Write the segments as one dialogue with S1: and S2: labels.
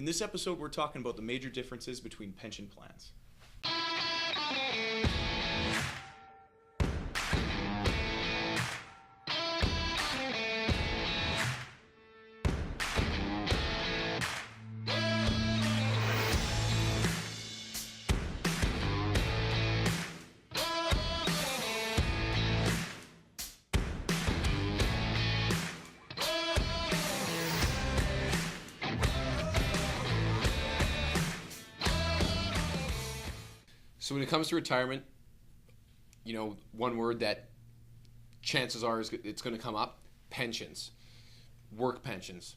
S1: In this episode, we're talking about the major differences between pension plans.
S2: So when it comes to retirement, one word that chances are it's going to come up: pensions, work pensions.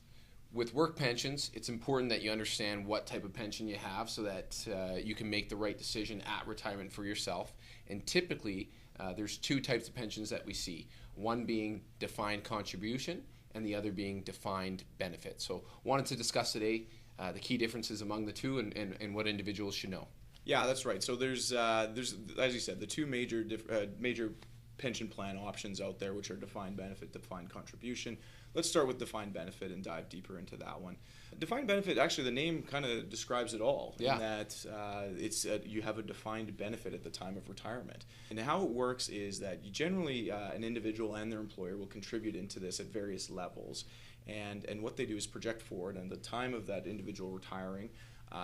S2: With work pensions, it's important that you understand what type of pension you have so that you can make the right decision at retirement for yourself. And typically, there's two types of pensions that we see, one being defined contribution and the other being defined benefit. So wanted to discuss today the key differences among the two and what individuals should know.
S1: Yeah, that's right. So there's as you said, the two major pension plan options out there, which are defined benefit, defined contribution. Let's start with defined benefit and dive deeper into that one. Defined benefit, actually, the name kind of describes it all.
S2: Yeah.
S1: In that you have a defined benefit at the time of retirement. And how it works is that you generally an individual and their employer will contribute into this at various levels. And what they do is project forward, and the time of that individual retiring,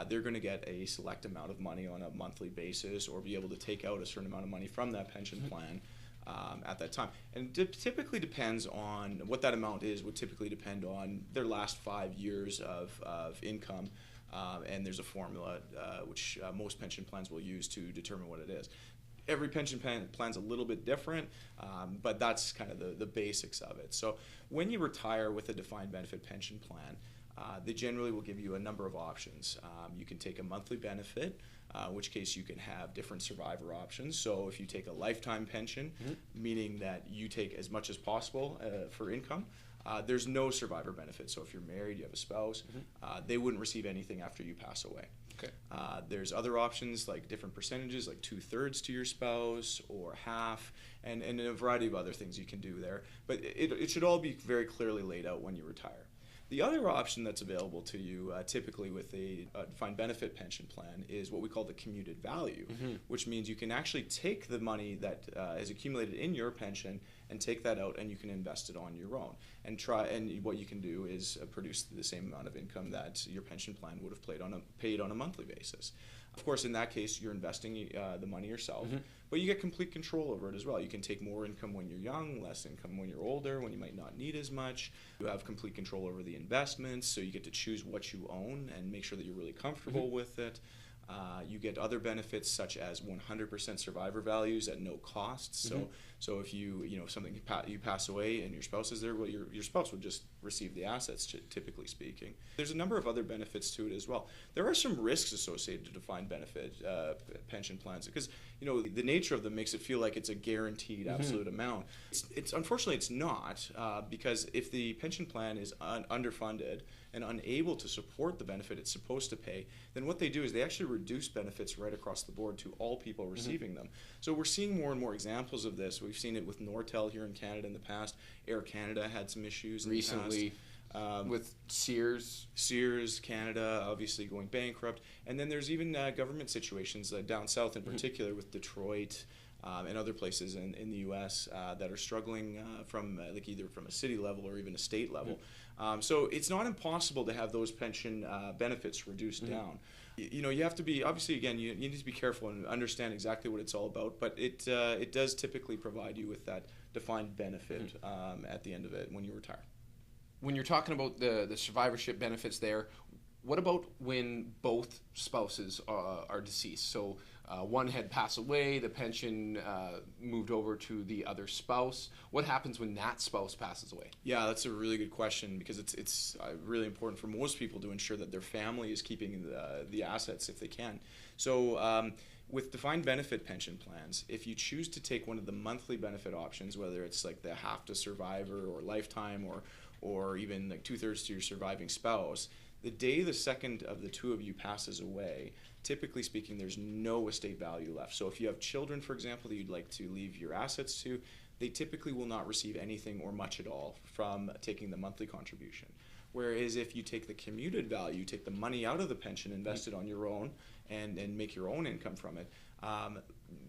S1: they're going to get a select amount of money on a monthly basis, or be able to take out a certain amount of money from that pension plan at that time. And it typically depends on what that amount is, would typically depend on their last 5 years of income. And there's a formula which most pension plans will use to determine what it is. Every pension plan's a little bit different, but that's kind of the basics of it. So when you retire with a defined benefit pension plan, they generally will give you a number of options. You can take a monthly benefit, in which case you can have different survivor options. So if you take a lifetime pension, meaning that you take as much as possible for income, there's no survivor benefit. So if you're married, you have a spouse, they wouldn't receive anything after you pass away.
S2: Okay.
S1: There's other options like different percentages, like 2/3 to your spouse or half, and a variety of other things you can do there. But it should all be very clearly laid out when you retire. The other option that's available to you typically with a defined benefit pension plan is what we call the commuted value, which means you can actually take the money that is accumulated in your pension and take that out, and you can invest it on your own. And what you can do is produce the same amount of income that your pension plan would have paid on a monthly basis. Of course, in that case, you're investing the money yourself, but you get complete control over it as well. You can take more income when you're young, less income when you're older, when you might not need as much. You have complete control over the investments, so you get to choose what you own and make sure that you're really comfortable with it. You get other benefits such as 100% survivor values at no cost. So if you pass away and your spouse is there, well, your spouse would just receive the assets, typically speaking. There's a number of other benefits to it as well. There are some risks associated to defined benefit pension plans because the nature of them makes it feel like it's a guaranteed absolute amount. It's unfortunately it's not because if the pension plan is underfunded and unable to support the benefit it's supposed to pay, then what they do is they actually reduce benefits right across the board to all people receiving them. So we're seeing more and more examples of this. We've seen it with Nortel here in Canada in the past. Air Canada had some issues
S2: Recently. With
S1: Sears Canada obviously going bankrupt, and then there's even government situations down south in particular with Detroit and other places in the U.S. That are struggling from either from a city level or even a state level. So it's not impossible to have those pension benefits reduced down. You have to be, obviously, again, you need to be careful and understand exactly what it's all about, but it does typically provide you with that defined benefit at the end of it when you retire.
S2: When you're talking about the survivorship benefits there, what about when both spouses are deceased? So one had passed away, the pension moved over to the other spouse. What happens when that spouse passes away?
S1: Yeah, that's a really good question because it's really important for most people to ensure that their family is keeping the assets if they can. So with defined benefit pension plans, if you choose to take one of the monthly benefit options, whether it's like the half to survivor or lifetime or even like 2/3 to your surviving spouse, the day the second of the two of you passes away, typically speaking, there's no estate value left. So if you have children, for example, that you'd like to leave your assets to, they typically will not receive anything or much at all from taking the monthly contribution. Whereas if you take the commuted value, you take the money out of the pension, invest it on your own, and make your own income from it,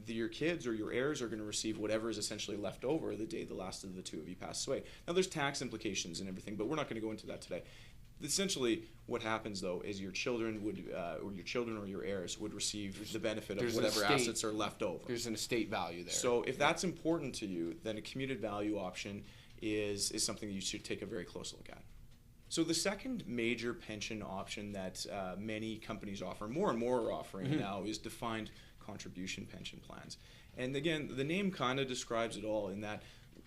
S1: your kids or your heirs are going to receive whatever is essentially left over the day the last of the two of you pass away. Now, there's tax implications and everything, but we're not going to go into that today. Essentially, what happens though is your children would, or your heirs would receive the benefit of whatever assets are left over.
S2: There's an estate value there.
S1: So if that's important to you, then a commuted value option is something that you should take a very close look at. So the second major pension option that many companies offer, more and more are offering now, is defined contribution pension plans. And again, the name kind of describes it all in that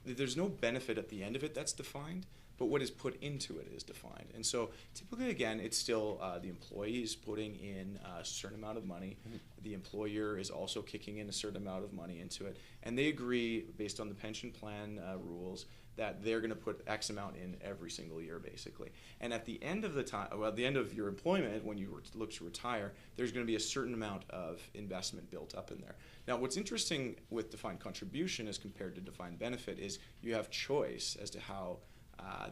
S1: there's no benefit at the end of it that's defined, but what is put into it is defined. And so typically, again, it's still the employee is putting in a certain amount of money. The employer is also kicking in a certain amount of money into it. And they agree, based on the pension plan rules, that they're going to put X amount in every single year, basically. And at the end of the time, well, at the end of your employment, when you look to retire, there's going to be a certain amount of investment built up in there. Now, what's interesting with defined contribution as compared to defined benefit is you have choice as to how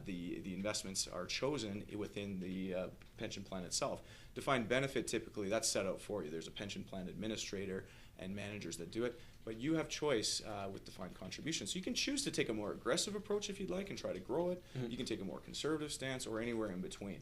S1: the investments are chosen within the pension plan itself. Defined benefit, typically, that's set out for you. There's a pension plan administrator and managers that do it, but you have choice with defined contribution. So you can choose to take a more aggressive approach if you'd like and try to grow it. You can take a more conservative stance or anywhere in between.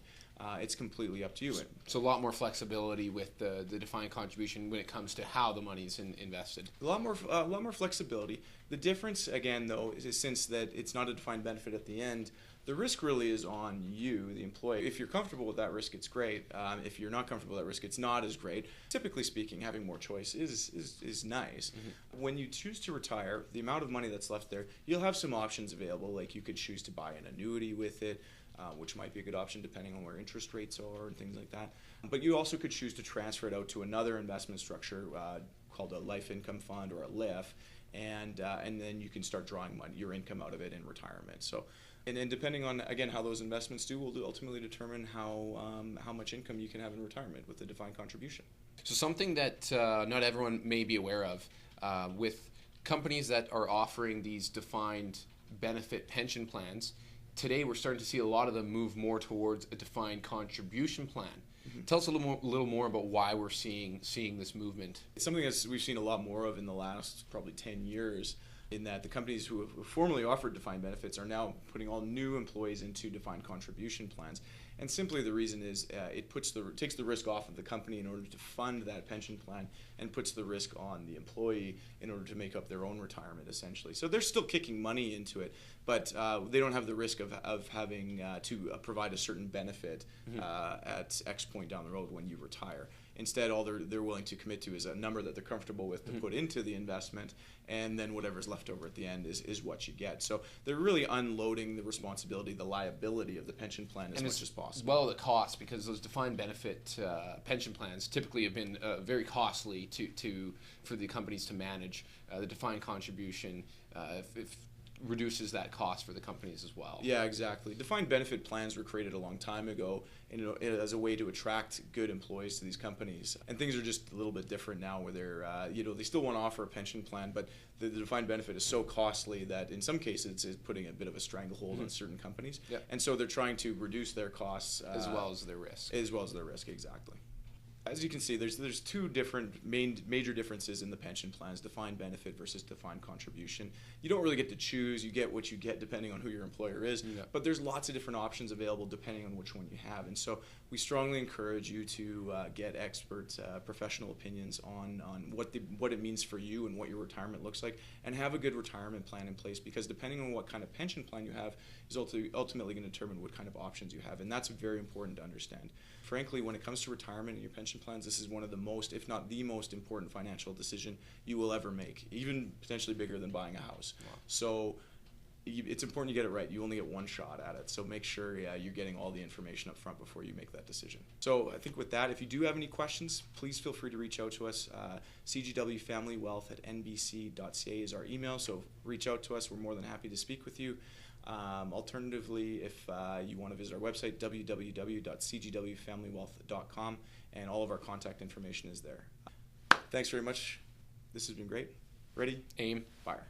S1: It's completely up to you.
S2: So a lot more flexibility with the defined contribution when it comes to how the money's invested.
S1: A lot more flexibility. The difference, again, though, is since that it's not a defined benefit at the end, the risk really is on you, the employee. If you're comfortable with that risk, it's great. If you're not comfortable with that risk, it's not as great. Typically speaking, having more choice is nice. When you choose to retire, the amount of money that's left there, you'll have some options available. Like you could choose to buy an annuity with it, which might be a good option depending on where interest rates are and things like that. But you also could choose to transfer it out to another investment structure called a life income fund or a LIF, and then you can start drawing your income out of it in retirement. So, and depending on, again, how those investments do will ultimately determine how much income you can have in retirement with the defined contribution.
S2: So something that not everyone may be aware of, with companies that are offering these defined benefit pension plans, today we're starting to see a lot of them move more towards a defined contribution plan. Tell us a little more about why we're seeing this movement.
S1: It's something that we've seen a lot more of in the last probably 10 years, in that the companies who have formerly offered defined benefits are now putting all new employees into defined contribution plans. And simply the reason is it takes the risk off of the company in order to fund that pension plan, and puts the risk on the employee in order to make up their own retirement, essentially. So they're still kicking money into it, but they don't have the risk of having to provide a certain benefit at X point down the road when you retire. Instead, all they're willing to commit to is a number that they're comfortable with to put into the investment, and then whatever's left over at the end is what you get. So they're really unloading the responsibility, the liability of the pension plan as much as possible.
S2: Well, the cost, because those defined benefit pension plans typically have been very costly for the companies to manage. The defined contribution if reduces that cost for the companies as well.
S1: Yeah, exactly. Defined benefit plans were created a long time ago as a way to attract good employees to these companies. And things are just a little bit different now, where they're, they still want to offer a pension plan, but the defined benefit is so costly that in some cases it's putting a bit of a stranglehold on certain companies.
S2: Yep.
S1: And so they're trying to reduce their costs.
S2: As well as their risk.
S1: As well as their risk, exactly. As you can see, there's two different major differences in the pension plans: defined benefit versus defined contribution. You don't really get to choose; you get what you get depending on who your employer is. Yeah. But there's lots of different options available depending on which one you have. And so we strongly encourage you to get expert professional opinions on what it means for you and what your retirement looks like, and have a good retirement plan in place, because depending on what kind of pension plan you have is ultimately going to determine what kind of options you have, and that's very important to understand. Frankly, when it comes to retirement and your pension plans, this is one of the most, if not the most important financial decision you will ever make, even potentially bigger than buying a house. Wow. So it's important you get it right. You only get one shot at it, so make sure you're getting all the information up front before you make that decision. So I think with that, if you do have any questions, please feel free to reach out to us. cgwfamilywealth@nbc.ca is our email, so reach out to us. We're more than happy to speak with you. Alternatively, if you want to visit our website, www.cgwfamilywealth.com, and all of our contact information is there. Thanks very much. This has been great. Ready?
S2: Aim.
S1: Fire.